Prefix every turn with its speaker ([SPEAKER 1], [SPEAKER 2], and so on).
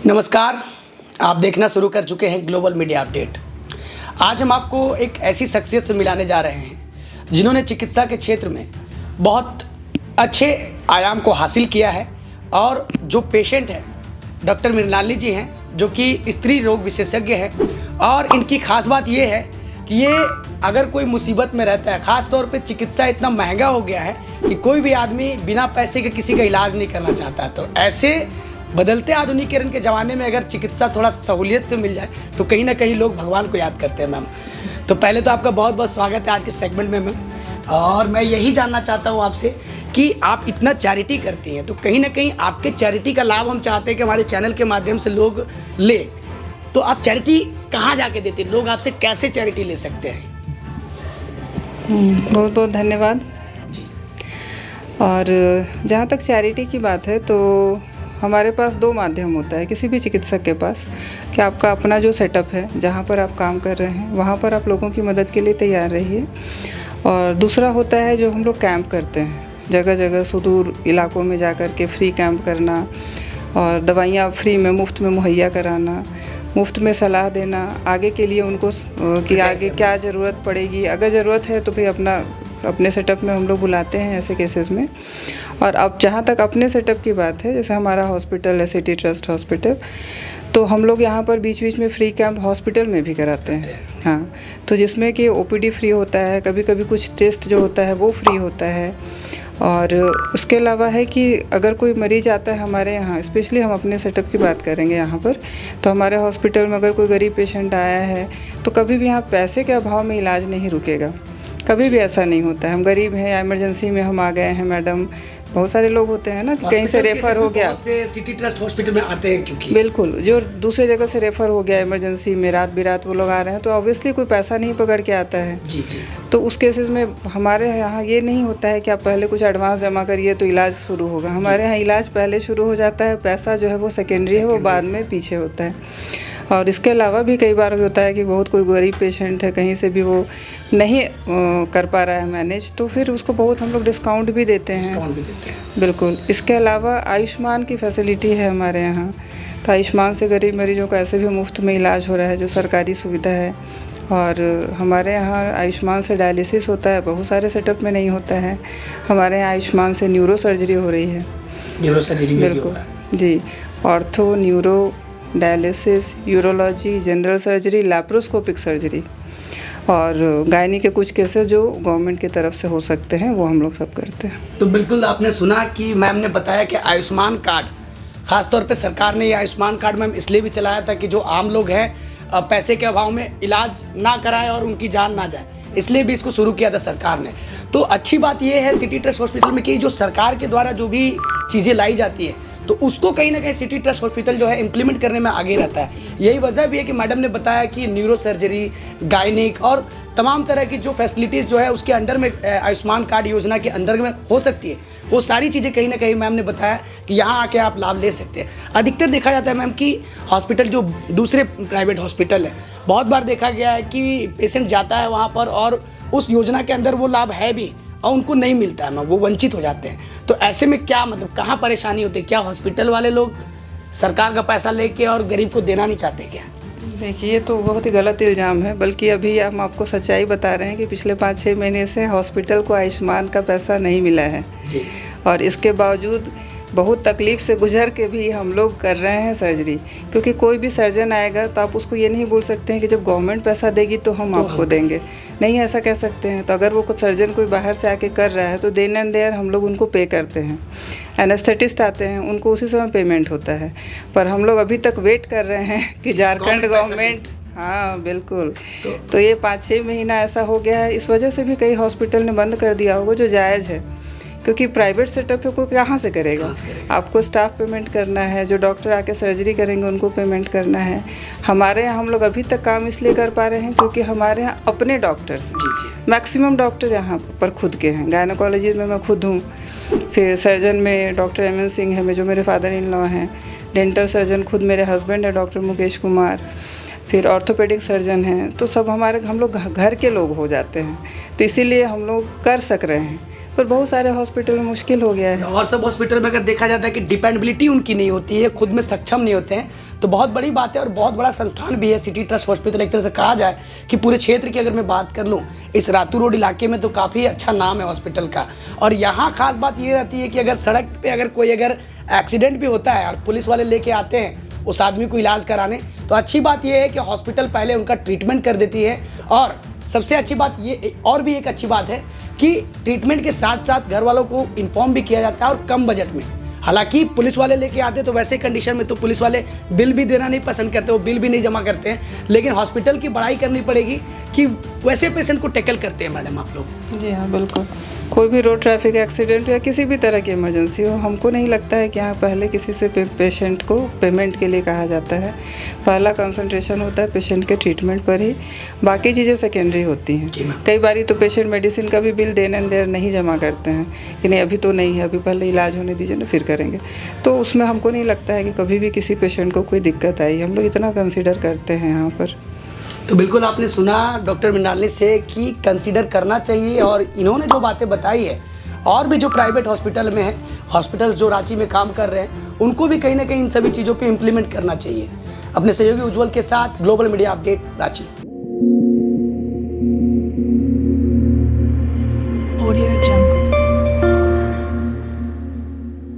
[SPEAKER 1] नमस्कार, आप देखना शुरू कर चुके हैं ग्लोबल मीडिया अपडेट। आज हम आपको एक ऐसी शख्सियत से मिलाने जा रहे हैं जिन्होंने चिकित्सा के क्षेत्र में बहुत अच्छे आयाम को हासिल किया है और जो पेशेंट है डॉक्टर मृणालिनी जी हैं, जो कि स्त्री रोग विशेषज्ञ हैं। और इनकी खास बात ये है कि ये अगर कोई मुसीबत में रहता है, ख़ास तौर पे चिकित्सा इतना महंगा हो गया है कि कोई भी आदमी बिना पैसे के किसी का इलाज नहीं करना चाहता। तो ऐसे बदलते आधुनिकीकरण के ज़माने में अगर चिकित्सा थोड़ा सहूलियत से मिल जाए तो कहीं ना कहीं लोग भगवान को याद करते हैं। मैम, तो पहले तो आपका बहुत बहुत स्वागत है आज के सेगमेंट में मैम। और मैं यही जानना चाहता हूँ आपसे कि आप इतना चैरिटी करती हैं, तो कहीं ना कहीं आपके चैरिटी का लाभ हम चाहते हैं कि हमारे चैनल के माध्यम से लोग ले। तो आप चैरिटी कहाँ जाके देते हैं, लोग आपसे कैसे चैरिटी ले सकते हैं?
[SPEAKER 2] बहुत बहुत धन्यवाद जी। और जहाँ तक चैरिटी की बात है तो हमारे पास दो माध्यम होता है किसी भी चिकित्सक के पास कि आपका अपना जो सेटअप है, जहाँ पर आप काम कर रहे हैं वहाँ पर आप लोगों की मदद के लिए तैयार रहिए। और दूसरा होता है जो हम लोग कैंप करते हैं, जगह जगह सुदूर इलाकों में जा कर के फ्री कैंप करना और दवाइयाँ फ्री में मुफ्त में मुहैया कराना, मुफ्त में सलाह देना आगे के लिए उनको कि आगे क्या ज़रूरत पड़ेगी। अगर ज़रूरत है तो फिर अपने सेटअप में हम लोग बुलाते हैं ऐसे केसेस में। और अब जहाँ तक अपने सेटअप की बात है, जैसे हमारा हॉस्पिटल है सिटी ट्रस्ट हॉस्पिटल, तो हम लोग यहाँ पर बीच बीच में फ्री कैंप हॉस्पिटल में भी कराते हैं। हाँ, तो जिसमें कि ओपीडी फ्री होता है, कभी कभी कुछ टेस्ट जो होता है वो फ्री होता है। और उसके अलावा है कि अगर कोई मरीज़ आता है हमारे यहाँ, स्पेशली हम अपने सेटअप की बात करेंगे यहाँ पर, तो हमारे हॉस्पिटल में अगर कोई गरीब पेशेंट आया है तो कभी भी यहाँ पैसे के अभाव में इलाज नहीं रुकेगा, कभी भी ऐसा नहीं होता है। हम गरीब हैं या इमरजेंसी में हम आ गए हैं मैडम, बहुत सारे लोग होते हैं ना कि कहीं से रेफ़र हो गया,
[SPEAKER 1] सिटी ट्रस्ट हॉस्पिटल में आते हैं क्योंकि
[SPEAKER 2] बिल्कुल जो दूसरे जगह से रेफ़र हो गया इमरजेंसी में, रात बिरात वो लोग आ रहे हैं, तो ऑब्वियसली कोई पैसा नहीं पकड़ के आता है
[SPEAKER 1] जी।
[SPEAKER 2] तो उस केसेस में हमारे यहाँ ये नहीं होता है कि आप पहले कुछ एडवांस जमा करिए तो इलाज शुरू होगा। हमारे यहाँ इलाज पहले शुरू हो जाता है, पैसा जो है वो सेकेंडरी है, वो बाद में पीछे होता है। और इसके अलावा भी कई बार होता है कि बहुत कोई गरीब पेशेंट है, कहीं से भी वो नहीं कर पा रहा है मैनेज, तो फिर उसको बहुत हम लोग डिस्काउंट भी देते हैं। बिल्कुल। इसके अलावा आयुष्मान की फैसिलिटी है हमारे यहाँ, तो आयुष्मान से गरीब मरीजों का ऐसे भी मुफ्त में इलाज हो रहा है, जो सरकारी सुविधा है। और हमारे यहाँ आयुष्मान से डायलिसिस होता है, बहुत सारे सेटअप में नहीं होता है। हमारे यहाँ आयुष्मान से न्यूरो सर्जरी हो रही है।
[SPEAKER 1] न्यूरो सर्जरी
[SPEAKER 2] बिल्कुल जी, ortho, neuro, dialysis, urology, general surgery, laparoscopic surgery और गायनी के कुछ केसेस जो गवर्नमेंट की तरफ से हो सकते हैं वो हम लोग सब करते हैं।
[SPEAKER 1] तो बिल्कुल आपने सुना कि मैम ने बताया कि आयुष्मान कार्ड, ख़ास तौर पे सरकार ने ये आयुष्मान कार्ड मैम इसलिए भी चलाया था कि जो आम लोग हैं पैसे के अभाव में इलाज ना कराएं और उनकी जान ना जाए, इसलिए भी इसको शुरू किया था सरकार ने। तो अच्छी बात ये है सिटी ट्रस्ट हॉस्पिटल में कि जो सरकार के द्वारा जो भी चीज़ें लाई जाती है तो उसको कहीं ना कहीं सिटी ट्रस्ट हॉस्पिटल जो है इम्प्लीमेंट करने में आगे रहता है। यही वजह भी है कि मैडम ने बताया कि न्यूरो सर्जरी, गायनिक और तमाम तरह की जो फैसिलिटीज़ जो है उसके अंडर में आयुष्मान कार्ड योजना के अंदर में हो सकती है, वो सारी चीज़ें कहीं ना कहीं मैम ने बताया कि यहाँ आके आप लाभ ले सकते हैं। अधिकतर देखा जाता है मैम कि हॉस्पिटल जो दूसरे प्राइवेट हॉस्पिटल है, बहुत बार देखा गया है कि पेशेंट जाता है वहाँ पर और उस योजना के अंदर वो लाभ है भी और उनको नहीं मिलता है मैम, वो वंचित हो जाते हैं। तो ऐसे में क्या मतलब कहाँ परेशानी होती है? क्या हॉस्पिटल वाले लोग सरकार का पैसा लेके और गरीब को देना नहीं चाहते क्या?
[SPEAKER 2] देखिए, ये तो बहुत ही गलत इल्ज़ाम है। बल्कि अभी हम आपको सच्चाई बता रहे हैं कि पिछले 5-6 महीने से हॉस्पिटल को आयुष्मान का पैसा नहीं मिला है
[SPEAKER 1] जी।
[SPEAKER 2] और इसके बावजूद बहुत तकलीफ़ से गुजर के भी हम लोग कर रहे हैं सर्जरी। क्योंकि कोई भी सर्जन आएगा तो आप उसको ये नहीं बोल सकते हैं कि जब गवर्नमेंट पैसा देगी तो हम आपको देंगे, नहीं ऐसा कह सकते हैं। तो अगर वो कुछ सर्जन कोई बाहर से आके कर रहा है तो देन एंड देयर हम लोग उनको पे करते हैं। एनेस्थेटिस्ट आते हैं, उनको उसी समय पेमेंट होता है। पर हम लोग अभी तक वेट कर रहे हैं कि झारखंड गवर्नमेंट, हाँ बिल्कुल, तो ये 5-6 महीना ऐसा हो गया है। इस वजह से भी कई हॉस्पिटल ने बंद कर दिया होगा, जो जायज़ है, क्योंकि प्राइवेट सेटअप है, को कहाँ से करेगा? आपको स्टाफ पेमेंट करना है, जो डॉक्टर आके सर्जरी करेंगे उनको पेमेंट करना है। हमारे यहाँ हम लोग अभी तक काम इसलिए कर पा रहे हैं क्योंकि हमारे यहाँ अपने डॉक्टर्स, मैक्सिमम डॉक्टर यहाँ पर खुद के हैं। गायनोकोलॉजी में मैं खुद हूँ, फिर सर्जन में डॉक्टर MN सिंह है जो मेरे फादर इन लॉ हैं, डेंटल सर्जन खुद मेरे हस्बैंड है डॉक्टर मुकेश कुमार, फिर ऑर्थोपेडिक सर्जन हैं। तो सब हम लोग घर के लोग हो जाते हैं, तो इसीलिए हम लोग कर सक रहे हैं। पर बहुत सारे हॉस्पिटल में मुश्किल हो गया है।
[SPEAKER 1] और सब हॉस्पिटल में अगर देखा जाता है कि डिपेंडेबिलिटी उनकी नहीं होती है, खुद में सक्षम नहीं होते हैं, तो बहुत बड़ी बात है। और बहुत बड़ा संस्थान भी है सिटी ट्रस्ट हॉस्पिटल, एक तरह से कहा जाए कि पूरे क्षेत्र की अगर मैं बात कर लूँ, इस रातू रोड इलाके में तो काफ़ी अच्छा नाम है हॉस्पिटल का। और यहाँ खास बात ये रहती है कि अगर सड़क पे अगर कोई एक्सीडेंट भी होता है और पुलिस वाले लेके आते हैं उस आदमी को इलाज कराने, तो अच्छी बात यह है कि हॉस्पिटल पहले उनका ट्रीटमेंट कर देती है। और सबसे अच्छी बात ये, और भी एक अच्छी बात है कि ट्रीटमेंट के साथ साथ घर वालों को इन्फॉर्म भी किया जाता है और कम बजट में। हालांकि पुलिस वाले लेके आते तो वैसे कंडीशन में तो पुलिस वाले बिल भी देना नहीं पसंद करते, वो बिल भी नहीं जमा करते हैं, लेकिन हॉस्पिटल की बड़ाई करनी पड़ेगी कि वैसे पेशेंट को टैकल करते हैं मैडम आप लोग।
[SPEAKER 2] जी हाँ, बिल्कुल। कोई भी रोड ट्रैफिक एक्सीडेंट या किसी भी तरह की इमरजेंसी हो, हमको नहीं लगता है कि यहाँ पहले किसी से पेशेंट को पेमेंट के लिए कहा जाता है। पहला कंसंट्रेशन होता है पेशेंट के ट्रीटमेंट पर ही, बाकी चीज़ें सेकेंडरी होती हैं। कई बारी तो पेशेंट मेडिसिन का भी बिल देने देर नहीं जमा करते हैं कि नहीं अभी तो नहीं है, अभी पहले इलाज होने दीजिए ना फिर करेंगे। तो उसमें हमको नहीं लगता है कि कभी भी किसी पेशेंट को कोई दिक्कत आई। हम लोग इतना कंसिडर करते हैं यहाँ पर।
[SPEAKER 1] तो बिल्कुल आपने सुना डॉक्टर मृणालिनी से कि कंसीडर करना चाहिए, और इन्होंने जो बातें बताई है और भी जो प्राइवेट हॉस्पिटल में है, हॉस्पिटल्स जो रांची में काम कर रहे हैं, उनको भी कहीं ना कहीं इन सभी चीज़ों पे इम्प्लीमेंट करना चाहिए। अपने सहयोगी उज्जवल के साथ ग्लोबल मीडिया अपडेट रांची।